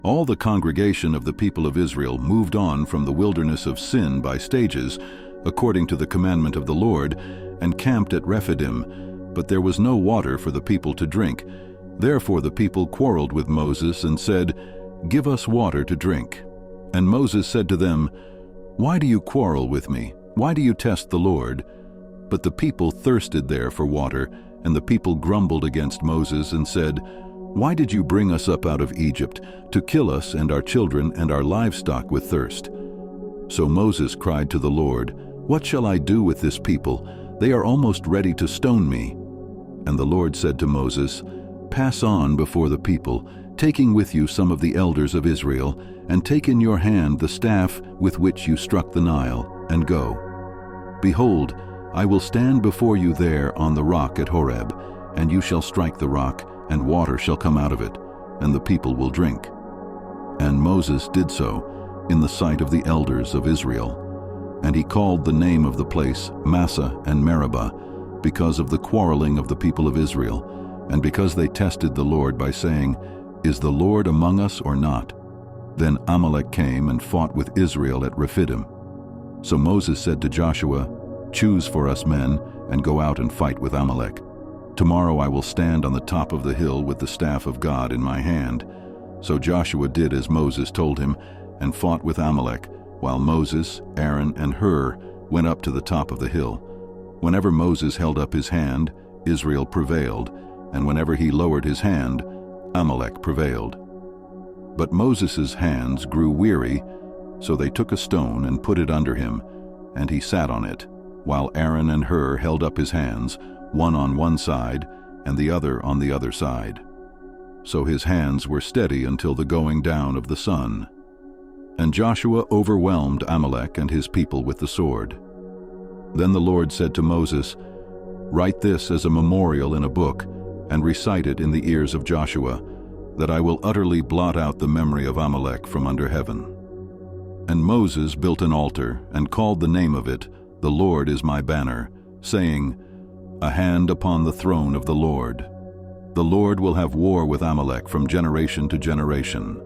All the congregation of the people of Israel moved on from the wilderness of Sin by stages, according to the commandment of the Lord, and camped at Rephidim, but there was no water for the people to drink. Therefore the people quarreled with Moses and said, "Give us water to drink." And Moses said to them, "Why do you quarrel with me? Why do you test the Lord?" But the people thirsted there for water, and the people grumbled against Moses and said, "Why did you bring us up out of Egypt, to kill us and our children and our livestock with thirst?" So Moses cried to the Lord, "What shall I do with this people? They are almost ready to stone me." And the Lord said to Moses, "Pass on before the people, taking with you some of the elders of Israel, and take in your hand the staff with which you struck the Nile, and go. Behold, I will stand before you there on the rock at Horeb, and you shall strike the rock, and water shall come out of it, and the people will drink." And Moses did so in the sight of the elders of Israel. And he called the name of the place Massah and Meribah, because of the quarreling of the people of Israel, and because they tested the Lord by saying, "Is the Lord among us or not?" Then Amalek came and fought with Israel at Rephidim. So Moses said to Joshua, "Choose for us men, and go out and fight with Amalek. Tomorrow I will stand on the top of the hill with the staff of God in my hand." So Joshua did as Moses told him, and fought with Amalek, while Moses, Aaron, and Hur went up to the top of the hill. Whenever Moses held up his hand, Israel prevailed, and whenever he lowered his hand, Amalek prevailed. But Moses' hands grew weary, so they took a stone and put it under him, and he sat on it, while Aaron and Hur held up his hands, one on one side and the other on the other side. So his hands were steady until the going down of the sun. And Joshua overwhelmed Amalek and his people with the sword. Then the Lord said to Moses, "Write this as a memorial in a book, and recite it in the ears of Joshua, that I will utterly blot out the memory of Amalek from under heaven." And Moses built an altar and called the name of it, "The Lord is my banner," saying, "A hand upon the throne of the Lord. The Lord will have war with Amalek from generation to generation."